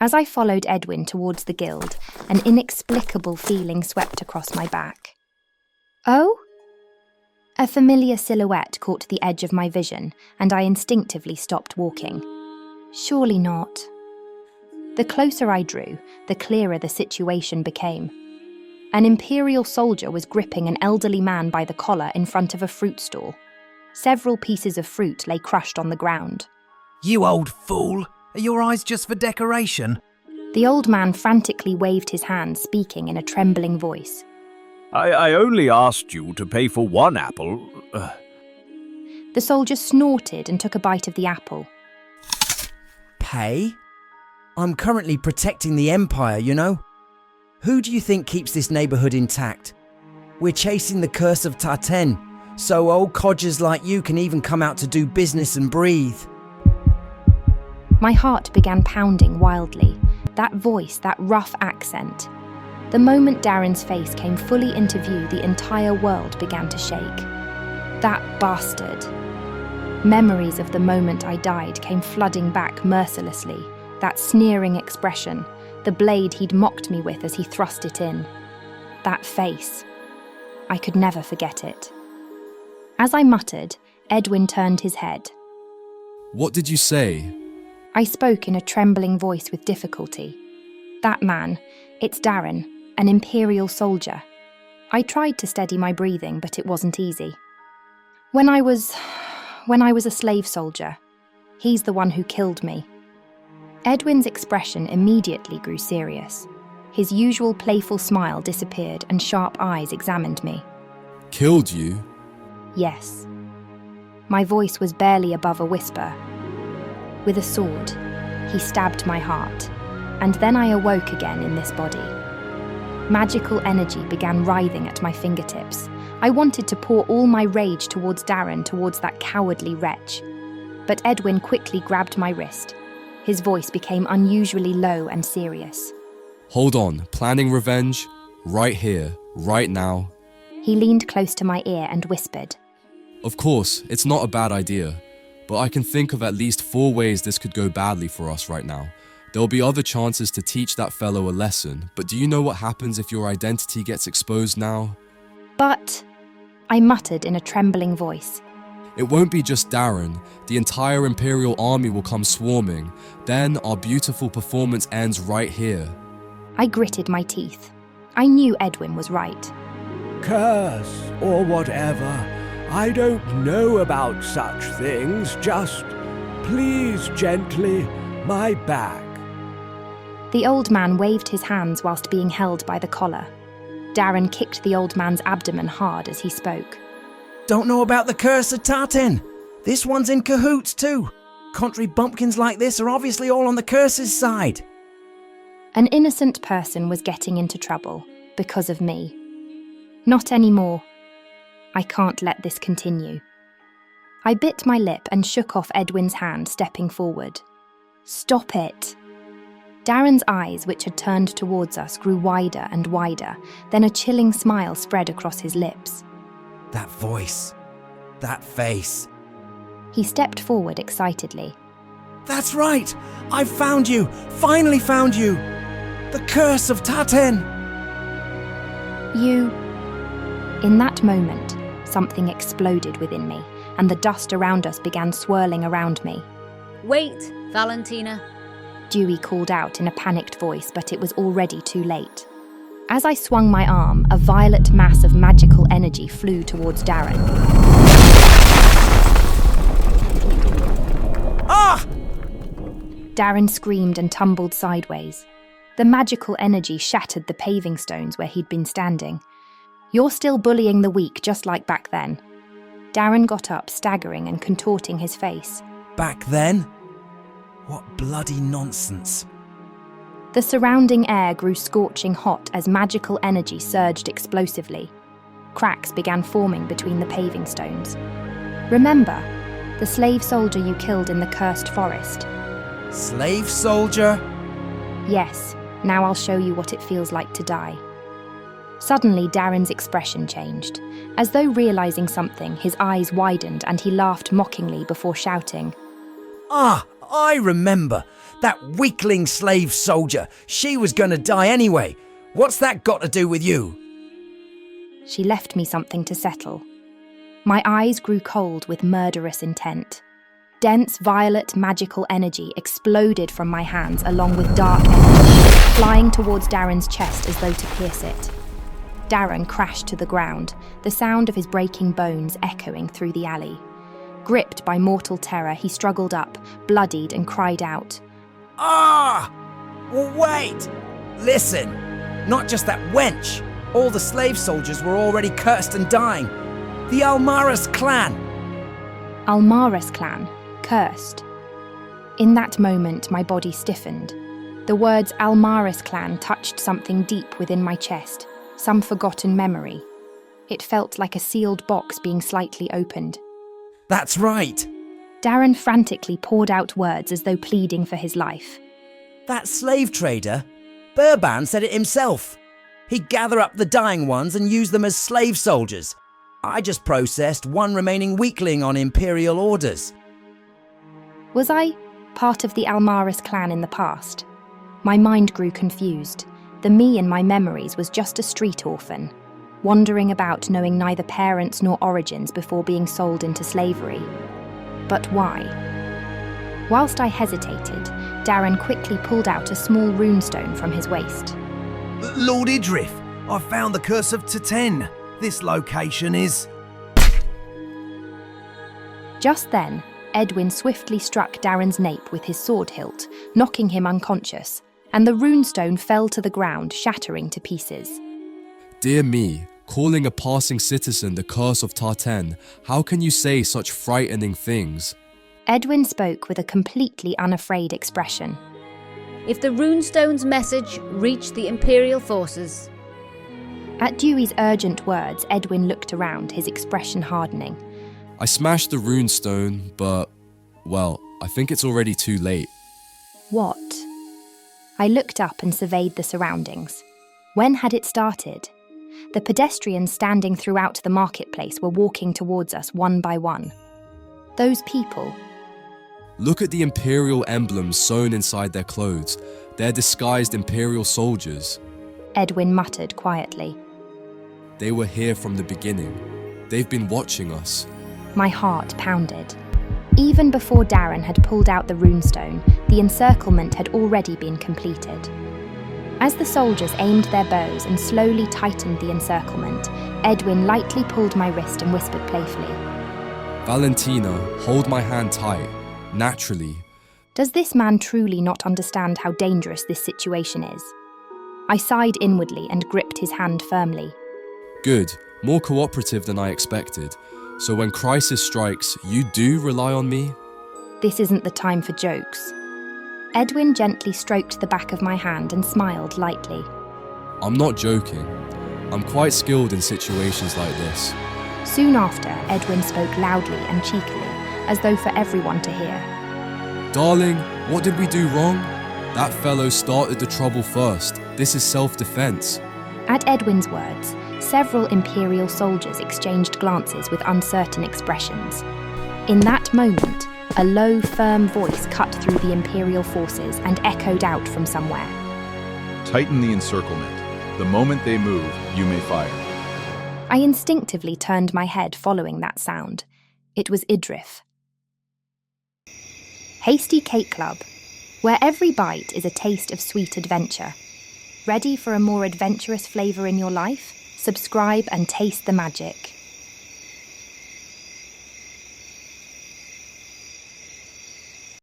As I followed Edwin towards the guild, an inexplicable feeling swept across my back. Oh? A familiar silhouette caught the edge of my vision, and I instinctively stopped walking. Surely not. The closer I drew, the clearer the situation became. An imperial soldier was gripping an elderly man by the collar in front of a fruit stall. Several pieces of fruit lay crushed on the ground. You old fool! Are your eyes just for decoration? The old man frantically waved his hands, speaking in a trembling voice. I only asked you to pay for one apple. The soldier snorted and took a bite of the apple. Pay? I'm currently protecting the Empire, you know? Who do you think keeps this neighbourhood intact? We're chasing the Curse of Taten, so old codgers like you can even come out to do business and breathe. My heart began pounding wildly. That voice, that rough accent. The moment Darren's face came fully into view, the entire world began to shake. That bastard. Memories of the moment I died came flooding back mercilessly. That sneering expression, the blade he'd mocked me with as he thrust it in. That face. I could never forget it. As I muttered, Edwin turned his head. What did you say? I spoke in a trembling voice with difficulty. That man, it's Darren, an imperial soldier. I tried to steady my breathing, but it wasn't easy. When I was a slave soldier, he's the one who killed me. Edwin's expression immediately grew serious. His usual playful smile disappeared and sharp eyes examined me. Killed you? Yes. My voice was barely above a whisper. With a sword, he stabbed my heart, and then I awoke again in this body. Magical energy began writhing at my fingertips. I wanted to pour all my rage towards Darren, towards that cowardly wretch. But Edwin quickly grabbed my wrist. His voice became unusually low and serious. Hold on, planning revenge? Right here, right now. He leaned close to my ear and whispered. Of course, it's not a bad idea, but I can think of at least 4 ways this could go badly for us right now. There'll be other chances to teach that fellow a lesson, but do you know what happens if your identity gets exposed now? But, I muttered in a trembling voice. It won't be just Darren. The entire Imperial army will come swarming. Then our beautiful performance ends right here. I gritted my teeth. I knew Edwin was right. Curse, or whatever. I don't know about such things, just please gently, my back. The old man waved his hands whilst being held by the collar. Darren kicked the old man's abdomen hard as he spoke. Don't know about the Curse of Taten. This one's in cahoots too. Country bumpkins like this are obviously all on the Curse's side. An innocent person was getting into trouble because of me. Not anymore. I can't let this continue. I bit my lip and shook off Edwin's hand, stepping forward. Stop it. Darren's eyes, which had turned towards us, grew wider and wider, then a chilling smile spread across his lips. That voice. That face. He stepped forward excitedly. That's right! I've found you! Finally found you! The Curse of Taten! You... In that moment, something exploded within me, and the dust around us began swirling around me. Wait, Vallentyna. Dewey called out in a panicked voice, but it was already too late. As I swung my arm, a violet mass of magical energy flew towards Darren. Ah! Darren screamed and tumbled sideways. The magical energy shattered the paving stones where he'd been standing. You're still bullying the weak, just like back then. Darren got up, staggering and contorting his face. Back then? What bloody nonsense. The surrounding air grew scorching hot as magical energy surged explosively. Cracks began forming between the paving stones. Remember, the slave soldier you killed in the cursed forest. Slave soldier? Yes, now I'll show you what it feels like to die. Suddenly, Darren's expression changed. As though realizing something, his eyes widened and he laughed mockingly before shouting. Ah, I remember. That weakling slave soldier. She was gonna die anyway. What's that got to do with you? She left me something to settle. My eyes grew cold with murderous intent. Dense violet magical energy exploded from my hands along with dark energy, flying towards Darren's chest as though to pierce it. Darren crashed to the ground, the sound of his breaking bones echoing through the alley. Gripped by mortal terror, he struggled up, bloodied, and cried out. Ah! Well, wait! Listen, not just that wench. All the slave soldiers were already cursed and dying. The Almaras clan. Almaras clan, cursed. In that moment, my body stiffened. The words Almaras clan touched something deep within my chest, some forgotten memory. It felt like a sealed box being slightly opened. That's right. Darren frantically poured out words as though pleading for his life. That slave trader, Burban said it himself. He'd gather up the dying ones and use them as slave soldiers. I just processed one remaining weakling on Imperial orders. Was I part of the Almaras clan in the past? My mind grew confused. The me in my memories was just a street orphan, wandering about knowing neither parents nor origins before being sold into slavery. But why? Whilst I hesitated, Darren quickly pulled out a small runestone from his waist. Lord Idryph, I found the Curse of Taten. This location is... Just then, Edwin swiftly struck Darren's nape with his sword hilt, knocking him unconscious, and the runestone fell to the ground, shattering to pieces. Dear me, calling a passing citizen the Curse of Taten, how can you say such frightening things? Edwin spoke with a completely unafraid expression. If the runestone's message reached the Imperial forces... At Dewey's urgent words, Edwin looked around, his expression hardening. I smashed the runestone, but, well, I think it's already too late. What? I looked up and surveyed the surroundings. When had it started? The pedestrians standing throughout the marketplace were walking towards us one by one. Those people... Look at the Imperial emblems sewn inside their clothes. They're disguised Imperial soldiers. Edwin muttered quietly. They were here from the beginning. They've been watching us. My heart pounded. Even before Darren had pulled out the runestone, the encirclement had already been completed. As the soldiers aimed their bows and slowly tightened the encirclement, Edwin lightly pulled my wrist and whispered playfully. Vallentyna, hold my hand tight. Naturally. Does this man truly not understand how dangerous this situation is? I sighed inwardly and gripped his hand firmly. Good. More cooperative than I expected. So when crisis strikes, you do rely on me? This isn't the time for jokes. Edwin gently stroked the back of my hand and smiled lightly. I'm not joking. I'm quite skilled in situations like this. Soon after, Edwin spoke loudly and cheekily, as though for everyone to hear. Darling, what did we do wrong? That fellow started the trouble first. This is self-defense. At Edwin's words, several Imperial soldiers exchanged glances with uncertain expressions. In that moment, a low, firm voice cut through the Imperial forces and echoed out from somewhere. Tighten the encirclement. The moment they move, you may fire. I instinctively turned my head following that sound. It was Idryph. Hasty Cake Club, where every bite is a taste of sweet adventure. Ready for a more adventurous flavour in your life? Subscribe and taste the magic.